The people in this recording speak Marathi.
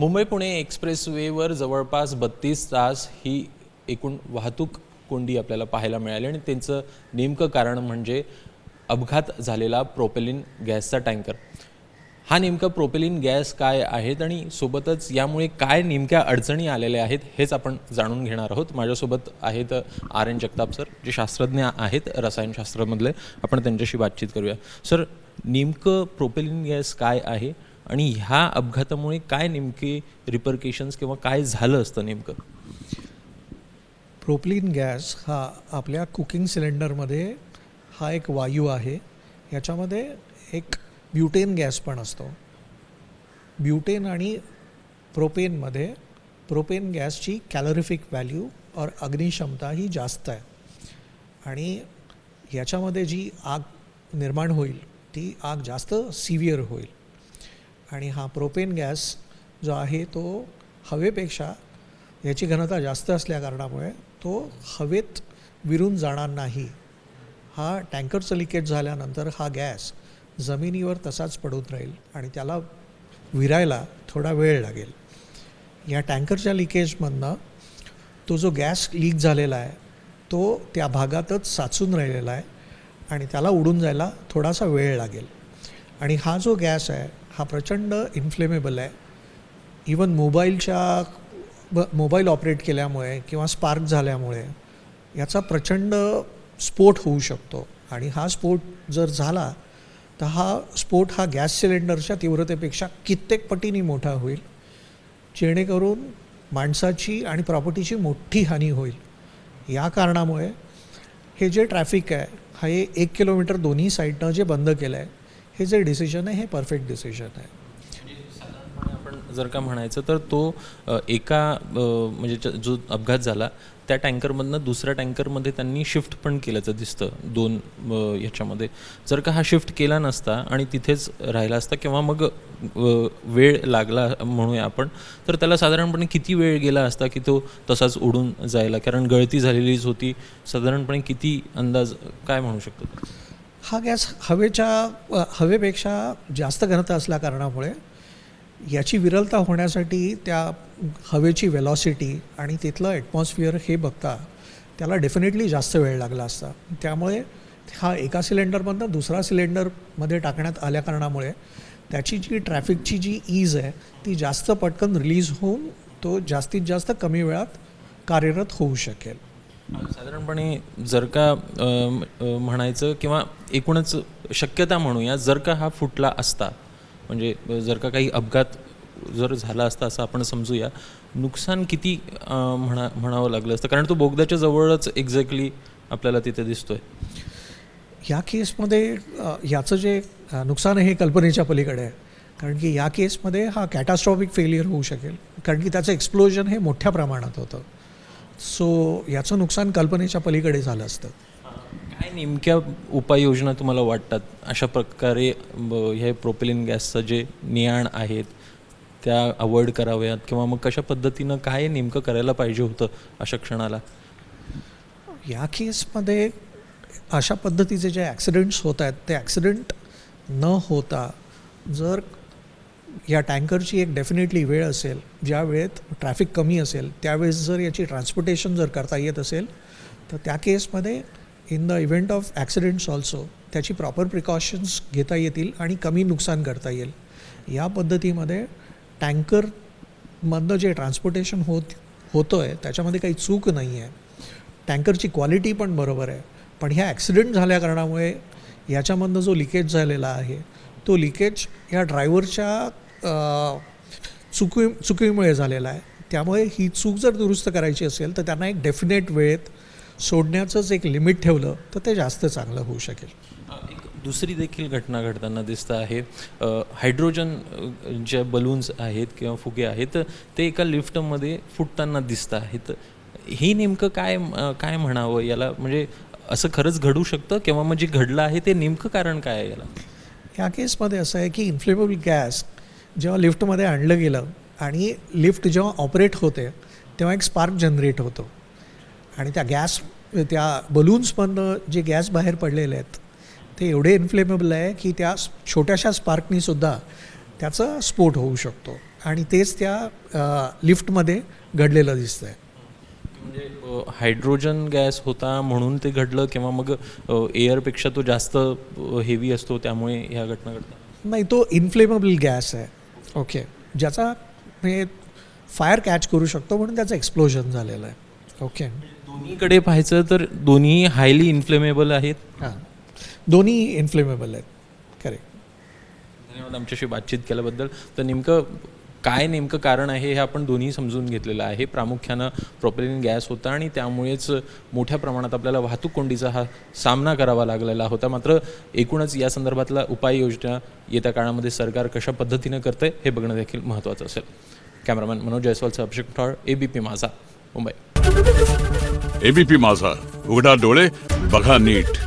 मुंबई पुणे एक्सप्रेसवेवर जवळपास 32 तास ही एकूण वाहतूक कोंडी आपल्याला पाहायला मिळाली आणि त्यांचं नेमकं कारण म्हणजे अपघात झालेला प्रोपेलिन गॅसचा टँकर। हा नेमका प्रोपेलिन गॅस काय आहेत आणि सोबतच यामुळे काय नेमक्या अडचणी आलेल्या आहेत हेच आपण जाणून घेणार आहोत। माझ्यासोबत आहेत RN जगताप सर, जे शास्त्रज्ञ आहेत रसायनशास्त्रामधले। आपण त्यांच्याशी बातचीत करूया। सर, नेमकं प्रोपेलिन गॅस काय आहे आणि ह्या अपघातामुळे काय नेमके रिपरकेशन्स किंवा काय झालं असतं नेमकं? प्रोपेलिन गॅस हा आपल्या कुकिंग सिलेंडरमध्ये हा एक वायू आहे। याच्यामध्ये एक ब्युटेन गॅस पण असतो। ब्युटेन आणि प्रोपेनमध्ये प्रोपेन गॅसची कॅलरिफिक व्हॅल्यू और अग्निक्षमता ही जास्त आहे आणि याच्यामध्ये जी आग निर्माण होईल ती आग जास्त सिव्हिअर होईल। आणि हा प्रोपेन गॅस जो आहे तो हवेपेक्षा याची घनता जास्त असल्याकारणामुळे तो हवेत विरून जाणार नाही। हा टँकरचं लिकेज झाल्यानंतर हा गॅस जमिनीवर तसाच पडून राहील आणि त्याला विरायला थोडा वेळ लागेल। या टँकरच्या लिकेजमधनं तो जो गॅस लीक झालेला आहे तो त्या भागातच साचून राहिलेला आहे आणि त्याला उडून जायला थोडासा वेळ लागेल। आणि हा जो गॅस आहे हा प्रचंड इन्फ्लेमेबल आहे। इवन मोबाईल ऑपरेट केल्यामुळे किंवा स्पार्क झाल्यामुळे याचा प्रचंड स्फोट होऊ शकतो आणि हा स्फोट जर झाला तर हा स्फोट हा गॅस सिलेंडरच्या तीव्रतेपेक्षा कित्येक पटीने मोठा होईल, जेणेकरून माणसाची आणि प्रॉपर्टीची मोठी हानी होईल। या कारणामुळे हे जे ट्रॅफिक आहे हा 1 किलोमीटर दोन्ही साईडनं जे बंद केलं आहे हे जे डिसिजन आहे हे परफेक्ट डिसिजन आहे। आपण जर का म्हणायचं तर तो एका म्हणजे जो अपघात झाला त्या टँकरमधनं दुसऱ्या टँकरमध्ये त्यांनी शिफ्ट पण केल्याचं दिसतं दोन याच्यामध्ये। जर का हा शिफ्ट केला नसता आणि तिथेच राहिला असता किंवा मग वेळ लागला म्हणूया आपण, तर त्याला साधारणपणे किती वेळ गेला असता की तो तसाच उडून जायला? कारण गळती झालेलीच होती। साधारणपणे किती अंदाज काय म्हणू शकतो? हा गॅस हवेपेक्षा जास्त घनता असल्या कारणामुळे याची विरलता होण्यासाठी त्या हवेची वेलॉसिटी आणि तिथलं ॲटमॉस्फिअर हे बघता त्याला डेफिनेटली जास्त वेळ लागला असता। त्यामुळे हा एका सिलेंडरमधनं दुसरा सिलेंडरमध्ये टाकण्यात आल्या कारणामुळे त्याची जी ट्रॅफिकची जी ईज आहे ती जास्त पटकन रिलीज होऊन तो जास्तीत जास्त कमी वेळात कार्यरत होऊ शकेल। साधारणपणे जर का म्हणायचं किंवा एकूणच शक्यता म्हणूया, जर का हा फुटला असता म्हणजे जर का काही अपघात जर झाला असता असं आपण समजूया, नुकसान किती म्हणावं लागलं असतं? कारण तो बोगद्याच्या जवळच एक्झॅक्टली आपल्याला तिथे दिसतोय। या केसमध्ये याचं जे नुकसान आहे हे कल्पनेच्या पलीकडे आहे, कारण की या केसमध्ये हा कॅटास्ट्रॉफिक फेलियर होऊ शकेल, कारण की त्याचं एक्सप्लोजन हे मोठ्या प्रमाणात होतं। सो याचं नुकसान कल्पनेच्या पलीकडे झालं असतं। काय नेमक्या उपाययोजना तुम्हाला वाटतात अशा प्रकारे हे प्रोपेलिन गॅसचं जे नियाण आहेत त्या अवॉइड कराव्यात किंवा मग कशा पद्धतीनं काय नेमकं करायला पाहिजे होतं अशा क्षणाला? या केसमध्ये अशा पद्धतीचे जे ॲक्सिडेंट्स होत आहेत ते ॲक्सिडेंट न होता जर या टँकरची एक डेफिनेटली वेळ असेल, ज्या वेळेत ट्रॅफिक कमी असेल त्यावेळेस जर याची ट्रान्सपोर्टेशन जर करता येत असेल तर त्या केसमध्ये in the event of accidents also त्याची प्रॉपर प्रिकॉशन्स घेता येतील आणि कमी नुकसान करता येईल। या पद्धतीमध्ये टँकरमधनं जे ट्रान्सपोर्टेशन होतं आहे त्याच्यामध्ये काही चूक नाही आहे। टँकरची क्वालिटी पण बरोबर आहे, पण ह्या ॲक्सिडेंट झाल्या कारणामुळे याच्यामधनं जो लिकेज झालेला आहे तो लिकेज या ड्रायव्हरच्या चुकीमुळे झालेला आहे। त्यामुळे ही चूक जर दुरुस्त करायची असेल तर त्यांना एक डेफिनेट वेळेत सोडण्याचंच एक लिमिट ठेवलं तर ते जास्त चांगलं होऊ शकेल। एक दुसरी देखील घटना घडताना दिसतं आहे। हायड्रोजन ज्या बलून्स आहेत किंवा फुगे आहेत ते एका लिफ्टमध्ये फुटताना दिसत आहेत। हे नेमकं काय म्हणावं याला? म्हणजे असं खरंच घडू शकतं किंवा मग जे घडलं आहे ते नेमकं कारण काय आहे याला? या केसमध्ये असं आहे की इन्फ्लेमेबल गॅस जेव्हा लिफ्टमध्ये आणलं गेलं आणि लिफ्ट जेव्हा ऑपरेट होते तेव्हा एक स्पार्क जनरेट होतो आणि त्या बलून्समधनं जे गॅस बाहेर पडलेले आहेत ते एवढे इन्फ्लेमेबल आहे की त्या छोट्याशा स्पार्कनीसुद्धा त्याचा स्फोट होऊ शकतो। आणि तेच त्या लिफ्टमध्ये घडलेलं दिसतं आहे. म्हणजे हायड्रोजन गॅस होता म्हणून ते घडलं किंवा मग एअरपेक्षा तो जास्त हेवी असतो त्यामुळे ह्या घटना घडतात? नाही, तो इन्फ्लेमेबल गॅस आहे. ओके, ज्याचा म्हणजे फायर कॅच करू शकतो म्हणून त्याचं एक्सप्लोजन झालेलं आहे. ओके, दोन्हीकडे पाहायचं तर दोन्ही हायली इन्फ्लेमेबल आहेत. हां, दोन्ही इन्फ्लेमेबल आहेत. करेक्ट. धन्यवाद आमच्याशी बातचीत केल्याबद्दल. तर नेमकं कारण आहे हे आपण दोन्ही समजून घेतलेलं आहे. प्रामुख्यानं प्रोपेलिन गॅस होता आणि त्यामुळेच मोठ्या प्रमाणात आपल्याला वाहतूक कोंडीचा हा सामना करावा लागलेला होता. मात्र एकूणच या संदर्भातला उपाययोजना येत्या काळामध्ये सरकार कशा पद्धतीनं करतंय हे बघणं देखील महत्त्वाचं असेल. कॅमेरामॅन मनोज जयस्वालचा अभिषेक ठोळ, ABP माझा, मुंबई. ABP माझा, उघडा डोळे बघा नीट.